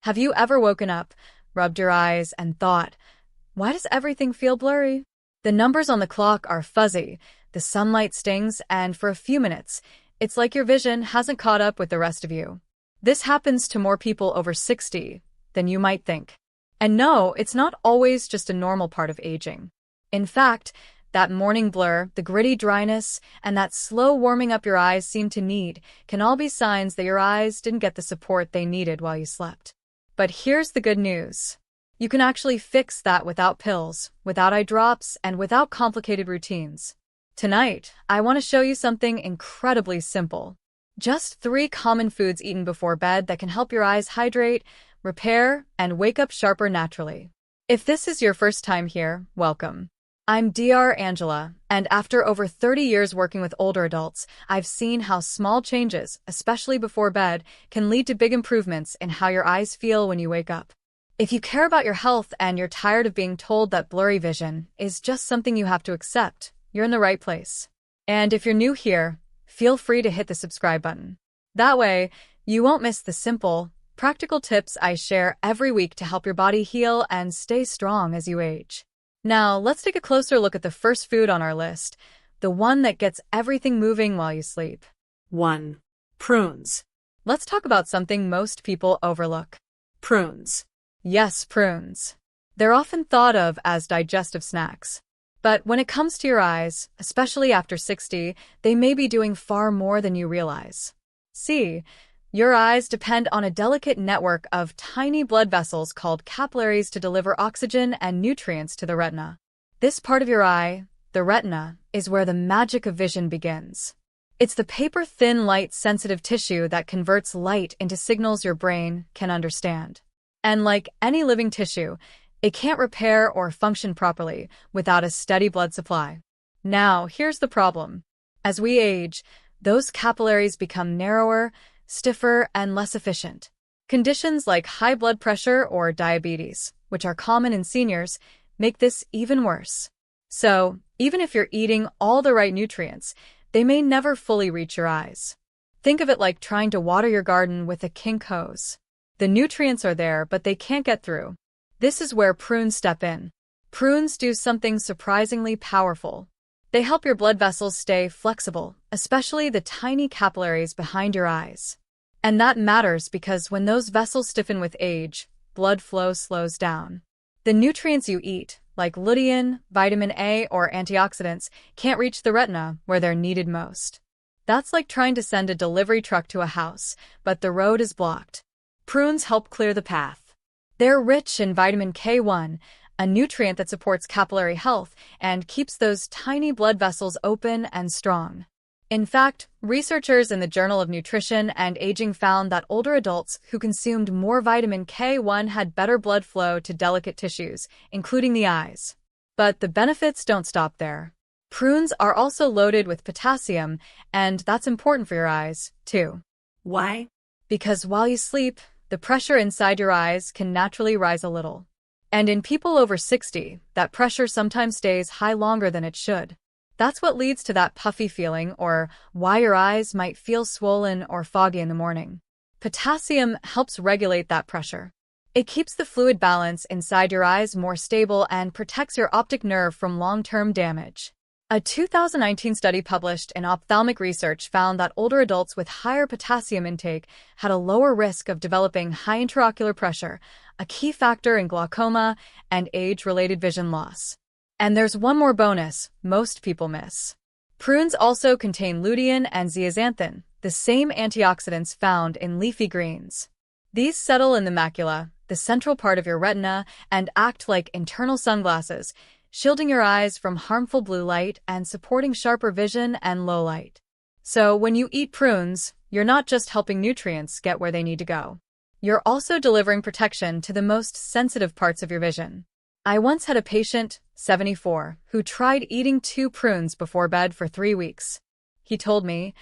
Have you ever woken up, rubbed your eyes, and thought, why does everything feel blurry? The numbers on the clock are fuzzy, the sunlight stings, and for a few minutes, it's like your vision hasn't caught up with the rest of you. This happens to more people over 60 than you might think. And no, it's not always just a normal part of aging. In fact, that morning blur, the gritty dryness, and that slow warming up your eyes seem to need can all be signs that your eyes didn't get the support they needed while you slept. But here's the good news. You can actually fix that without pills, without eye drops, and without complicated routines. Tonight, I want to show you something incredibly simple. Just 3 common foods eaten before bed that can help your eyes hydrate, repair, and wake up sharper naturally. If this is your first time here, welcome. I'm Dr. Angela, and after over 30 years working with older adults, I've seen how small changes, especially before bed, can lead to big improvements in how your eyes feel when you wake up. If you care about your health and you're tired of being told that blurry vision is just something you have to accept, you're in the right place. And if you're new here, feel free to hit the subscribe button. That way, you won't miss the simple, practical tips I share every week to help your body heal and stay strong as you age. Now, let's take a closer look at the first food on our list, the one that gets everything moving while you sleep. 1. Prunes. Let's talk about something most people overlook. Prunes. Yes, prunes. They're often thought of as digestive snacks. But when it comes to your eyes, especially after 60, they may be doing far more than you realize. See, your eyes depend on a delicate network of tiny blood vessels called capillaries to deliver oxygen and nutrients to the retina. This part of your eye, the retina, is where the magic of vision begins. It's the paper-thin light-sensitive tissue that converts light into signals your brain can understand. And like any living tissue, it can't repair or function properly without a steady blood supply. Now, here's the problem. As we age, those capillaries become narrower, stiffer, and less efficient. Conditions like high blood pressure or diabetes, which are common in seniors, make this even worse. So, even if you're eating all the right nutrients, they may never fully reach your eyes. Think of it like trying to water your garden with a kink hose. The nutrients are there, but they can't get through. This is where prunes step in. Prunes do something surprisingly powerful. They help your blood vessels stay flexible, especially the tiny capillaries behind your eyes. And that matters because when those vessels stiffen with age, blood flow slows down. The nutrients you eat, like lutein, vitamin A, or antioxidants, can't reach the retina where they're needed most. That's like trying to send a delivery truck to a house, but the road is blocked. Prunes help clear the path. They're rich in vitamin K1, a nutrient that supports capillary health and keeps those tiny blood vessels open and strong. In fact, researchers in the Journal of Nutrition and Aging found that older adults who consumed more vitamin K1 had better blood flow to delicate tissues, including the eyes. But the benefits don't stop there. Prunes are also loaded with potassium, and that's important for your eyes, too. Why? Because while you sleep, the pressure inside your eyes can naturally rise a little. And in people over 60, that pressure sometimes stays high longer than it should. That's what leads to that puffy feeling or why your eyes might feel swollen or foggy in the morning. Potassium helps regulate that pressure. It keeps the fluid balance inside your eyes more stable and protects your optic nerve from long-term damage. A 2019 study published in Ophthalmic Research found that older adults with higher potassium intake had a lower risk of developing high intraocular pressure, a key factor in glaucoma and age-related vision loss. And there's one more bonus most people miss. Prunes also contain lutein and zeaxanthin, the same antioxidants found in leafy greens. These settle in the macula, the central part of your retina, and act like internal sunglasses, shielding your eyes from harmful blue light and supporting sharper vision and low light. So when you eat prunes, you're not just helping nutrients get where they need to go. You're also delivering protection to the most sensitive parts of your vision. I once had a patient, 74, who tried eating 2 prunes before bed for 3 weeks. He told me,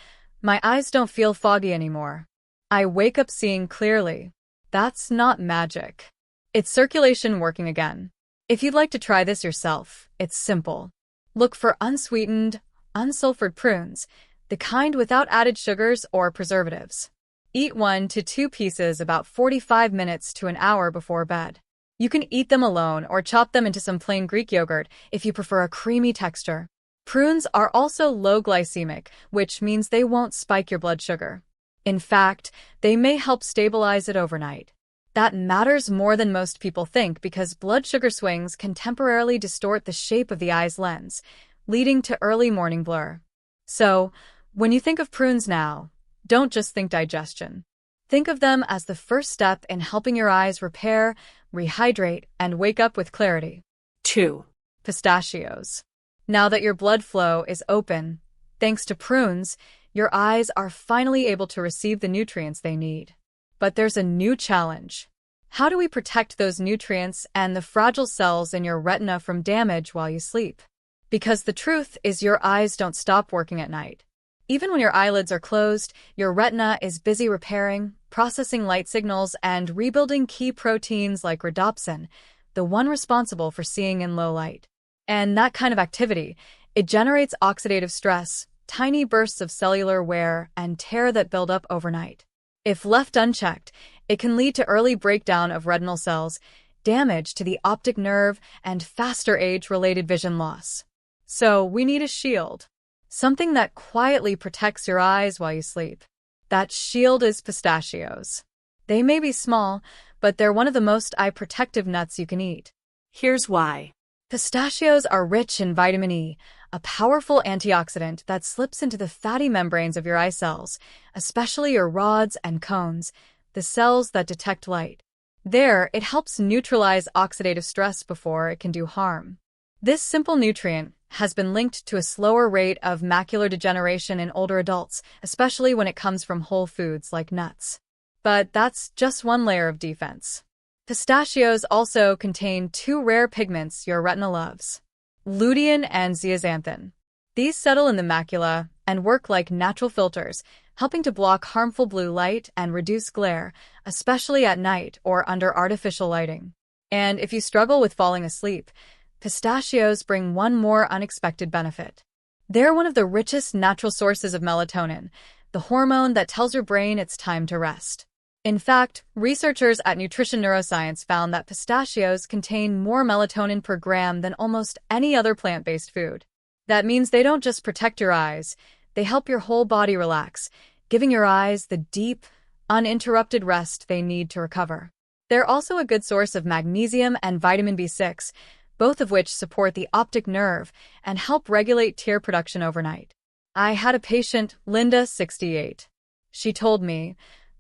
"My eyes don't feel foggy anymore. I wake up seeing clearly." That's not magic. It's circulation working again. If you'd like to try this yourself, it's simple. Look for unsweetened, unsulfured prunes, the kind without added sugars or preservatives. Eat 1 to 2 pieces about 45 minutes to an hour before bed. You can eat them alone or chop them into some plain Greek yogurt if you prefer a creamy texture. Prunes are also low glycemic, which means they won't spike your blood sugar. In fact, they may help stabilize it overnight. That matters more than most people think because blood sugar swings can temporarily distort the shape of the eye's lens, leading to early morning blur. So, when you think of prunes now, don't just think digestion. Think of them as the first step in helping your eyes repair, rehydrate, and wake up with clarity. 2. Pistachios. Now that your blood flow is open, thanks to prunes, your eyes are finally able to receive the nutrients they need. But there's a new challenge. How do we protect those nutrients and the fragile cells in your retina from damage while you sleep? Because the truth is your eyes don't stop working at night. Even when your eyelids are closed, your retina is busy repairing, processing light signals, and rebuilding key proteins like rhodopsin, the one responsible for seeing in low light. And that kind of activity, it generates oxidative stress, tiny bursts of cellular wear and tear that build up overnight. If left unchecked, it can lead to early breakdown of retinal cells, damage to the optic nerve, and faster age-related vision loss. So we need a shield. Something that quietly protects your eyes while you sleep. That shield is pistachios. They may be small, but they're one of the most eye-protective nuts you can eat. Here's why. Pistachios are rich in vitamin E, a powerful antioxidant that slips into the fatty membranes of your eye cells, especially your rods and cones, the cells that detect light. There, it helps neutralize oxidative stress before it can do harm. This simple nutrient has been linked to a slower rate of macular degeneration in older adults, especially when it comes from whole foods like nuts. But that's just one layer of defense. Pistachios also contain 2 rare pigments your retina loves, lutein and zeaxanthin. These settle in the macula and work like natural filters, helping to block harmful blue light and reduce glare, especially at night or under artificial lighting. And if you struggle with falling asleep, pistachios bring one more unexpected benefit. They're one of the richest natural sources of melatonin, the hormone that tells your brain it's time to rest. In fact, researchers at Nutrition Neuroscience found that pistachios contain more melatonin per gram than almost any other plant-based food. That means they don't just protect your eyes, they help your whole body relax, giving your eyes the deep, uninterrupted rest they need to recover. They're also a good source of magnesium and vitamin B6, both of which support the optic nerve and help regulate tear production overnight. I had a patient, Linda, 68. She told me,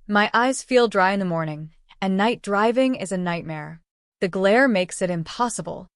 "My eyes feel dry in the morning, and night driving is a nightmare. The glare makes it impossible."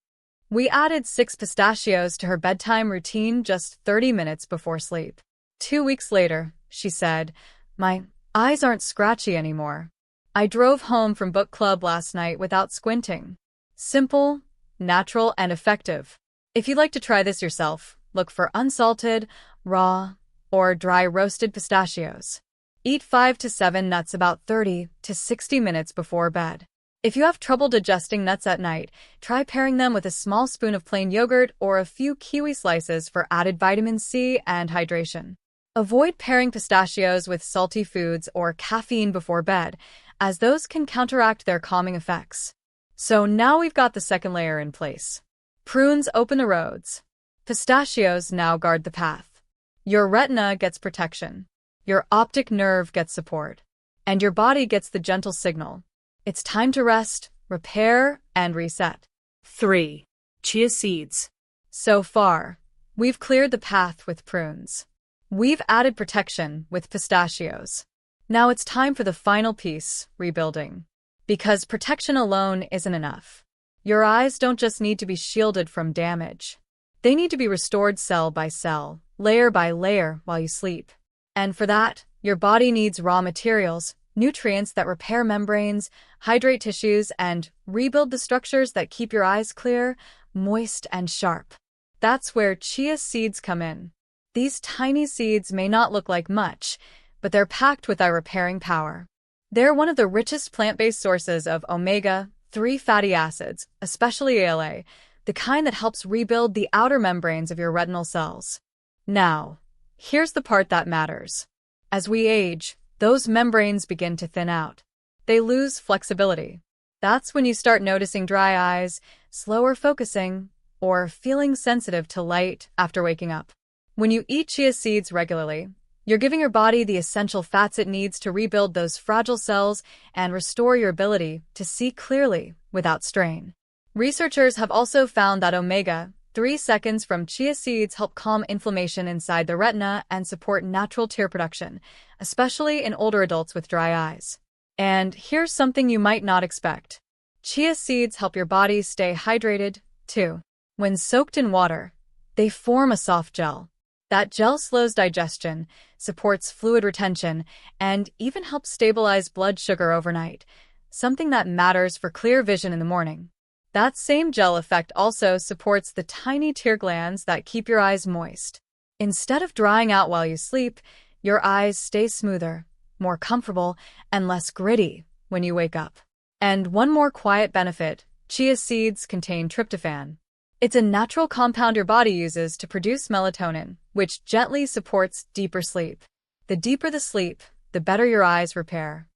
We added 6 pistachios to her bedtime routine just 30 minutes before sleep. 2 weeks later, she said, "My eyes aren't scratchy anymore. I drove home from book club last night without squinting." Simple, natural, and effective. If you'd like to try this yourself, look for unsalted, raw, or dry roasted pistachios. Eat 5 to 7 nuts about 30 to 60 minutes before bed. If you have trouble digesting nuts at night, try pairing them with a small spoon of plain yogurt or a few kiwi slices for added vitamin C and hydration. Avoid pairing pistachios with salty foods or caffeine before bed, as those can counteract their calming effects. So now we've got the second layer in place. Prunes open the roads. Pistachios now guard the path. Your retina gets protection. Your optic nerve gets support. And your body gets the gentle signal. It's time to rest, repair, and reset. 3. Chia seeds. So far, we've cleared the path with prunes. We've added protection with pistachios. Now it's time for the final piece, rebuilding. Because protection alone isn't enough. Your eyes don't just need to be shielded from damage. They need to be restored cell by cell, layer by layer while you sleep. And for that, your body needs raw materials, nutrients that repair membranes, hydrate tissues, and rebuild the structures that keep your eyes clear, moist, and sharp. That's where chia seeds come in. These tiny seeds may not look like much, but they're packed with eye-repairing power. They're one of the richest plant-based sources of omega-3 fatty acids, especially ALA, the kind that helps rebuild the outer membranes of your retinal cells. Now, here's the part that matters. As we age, those membranes begin to thin out. They lose flexibility. That's when you start noticing dry eyes, slower focusing, or feeling sensitive to light after waking up. When you eat chia seeds regularly, you're giving your body the essential fats it needs to rebuild those fragile cells and restore your ability to see clearly without strain. Researchers have also found that omega-3 seconds from chia seeds help calm inflammation inside the retina and support natural tear production, especially in older adults with dry eyes. And here's something you might not expect. Chia seeds help your body stay hydrated, too. When soaked in water, they form a soft gel. That gel slows digestion, supports fluid retention, and even helps stabilize blood sugar overnight, something that matters for clear vision in the morning. That same gel effect also supports the tiny tear glands that keep your eyes moist. Instead of drying out while you sleep, your eyes stay smoother, more comfortable, and less gritty when you wake up. And one more quiet benefit, chia seeds contain tryptophan. It's a natural compound your body uses to produce melatonin, which gently supports deeper sleep. The deeper the sleep, the better your eyes repair.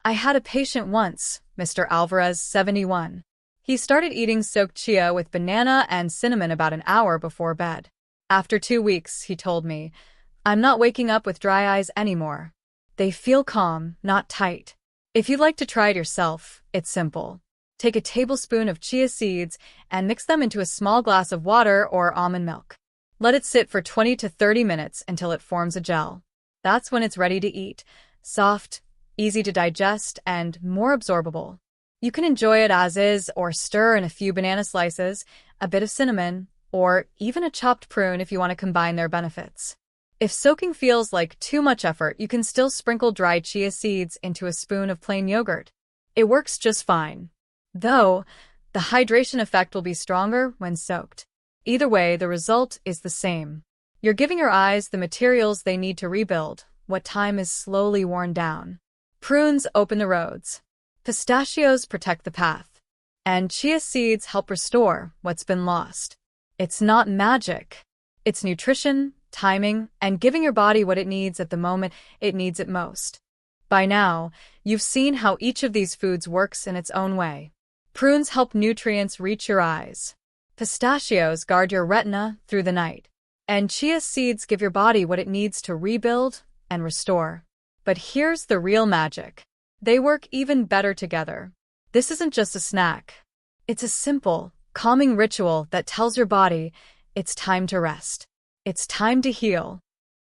I had a patient once, Mr. Alvarez, 71. He started eating soaked chia with banana and cinnamon about an hour before bed. After 2 weeks, he told me, "I'm not waking up with dry eyes anymore. They feel calm, not tight." If you'd like to try it yourself, it's simple. Take a tablespoon of chia seeds and mix them into a small glass of water or almond milk. Let it sit for 20 to 30 minutes until it forms a gel. That's when it's ready to eat. Soft, easy to digest, and more absorbable. You can enjoy it as is or stir in a few banana slices, a bit of cinnamon, or even a chopped prune if you want to combine their benefits. If soaking feels like too much effort, you can still sprinkle dried chia seeds into a spoon of plain yogurt. It works just fine. Though, the hydration effect will be stronger when soaked. Either way, the result is the same. You're giving your eyes the materials they need to rebuild what time is slowly worn down. Prunes open the roads. Pistachios protect the path. And chia seeds help restore what's been lost. It's not magic. It's nutrition, timing, and giving your body what it needs at the moment it needs it most. By now, you've seen how each of these foods works in its own way. Prunes help nutrients reach your eyes. Pistachios guard your retina through the night. And chia seeds give your body what it needs to rebuild and restore. But here's the real magic. They work even better together. This isn't just a snack. It's a simple, calming ritual that tells your body it's time to rest. It's time to heal.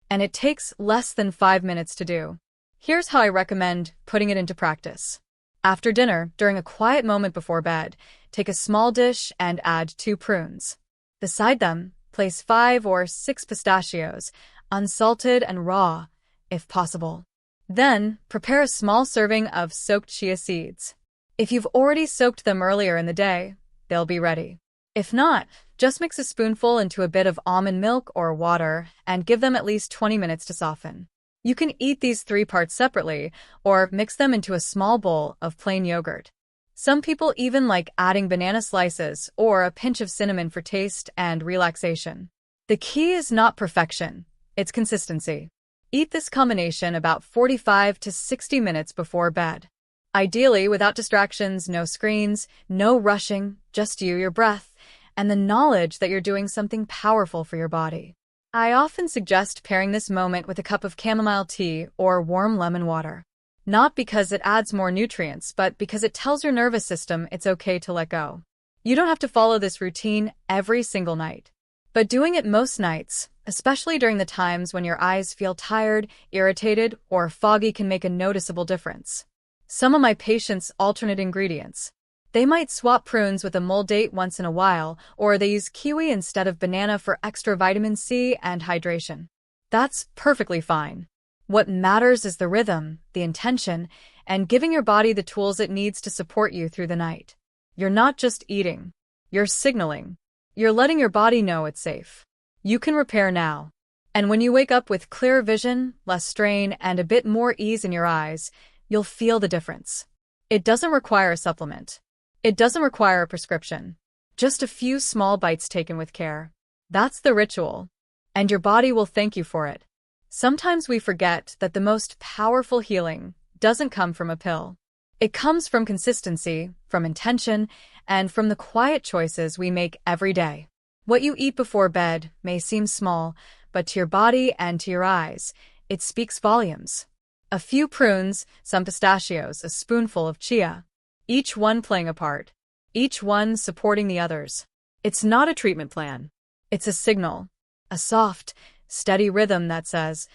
And it takes less than 5 minutes to do. Here's how I recommend putting it into practice. After dinner, during a quiet moment before bed, take a small dish and add 2 prunes. Beside them, place 5 or 6 pistachios, unsalted and raw, if possible. Then, prepare a small serving of soaked chia seeds. If you've already soaked them earlier in the day, they'll be ready. If not, just mix a spoonful into a bit of almond milk or water and give them at least 20 minutes to soften. You can eat these 3 parts separately or mix them into a small bowl of plain yogurt. Some people even like adding banana slices or a pinch of cinnamon for taste and relaxation. The key is not perfection, it's consistency. Eat this combination about 45 to 60 minutes before bed. Ideally, without distractions, no screens, no rushing, just you, your breath, and the knowledge that you're doing something powerful for your body. I often suggest pairing this moment with a cup of chamomile tea or warm lemon water. Not because it adds more nutrients, but because it tells your nervous system it's okay to let go. You don't have to follow this routine every single night. But doing it most nights, especially during the times when your eyes feel tired, irritated, or foggy, can make a noticeable difference. Some of my patients alternate ingredients. They might swap prunes with a mull date once in a while, or they use kiwi instead of banana for extra vitamin C and hydration. That's perfectly fine. What matters is the rhythm, the intention, and giving your body the tools it needs to support you through the night. You're not just eating. You're signaling. You're letting your body know it's safe. You can repair now. And when you wake up with clearer vision, less strain, and a bit more ease in your eyes, you'll feel the difference. It doesn't require a supplement. It doesn't require a prescription. Just a few small bites taken with care. That's the ritual. And your body will thank you for it. Sometimes we forget that the most powerful healing doesn't come from a pill. It comes from consistency, from intention, and from the quiet choices we make every day. What you eat before bed may seem small, but to your body and to your eyes, it speaks volumes. A few prunes, some pistachios, a spoonful of chia. Each one playing a part. Each one supporting the others. It's not a treatment plan. It's a signal. A soft, steady rhythm that says,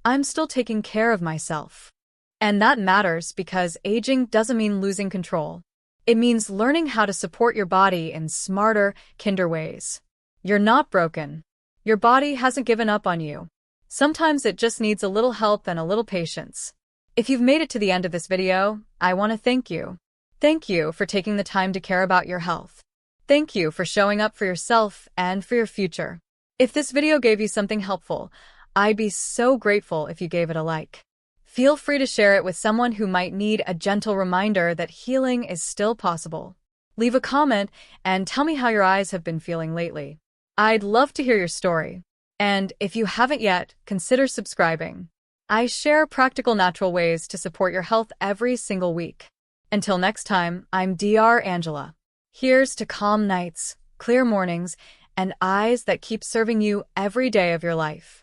I'm still taking care of myself. And that matters because aging doesn't mean losing control. It means learning how to support your body in smarter, kinder ways. You're not broken. Your body hasn't given up on you. Sometimes it just needs a little help and a little patience. If you've made it to the end of this video, I want to thank you. Thank you for taking the time to care about your health. Thank you for showing up for yourself and for your future. If this video gave you something helpful, I'd be so grateful if you gave it a like. Feel free to share it with someone who might need a gentle reminder that healing is still possible. Leave a comment and tell me how your eyes have been feeling lately. I'd love to hear your story. And if you haven't yet, consider subscribing. I share practical natural ways to support your health every single week. Until next time, I'm Dr. Angela. Here's to calm nights, clear mornings, and eyes that keep serving you every day of your life.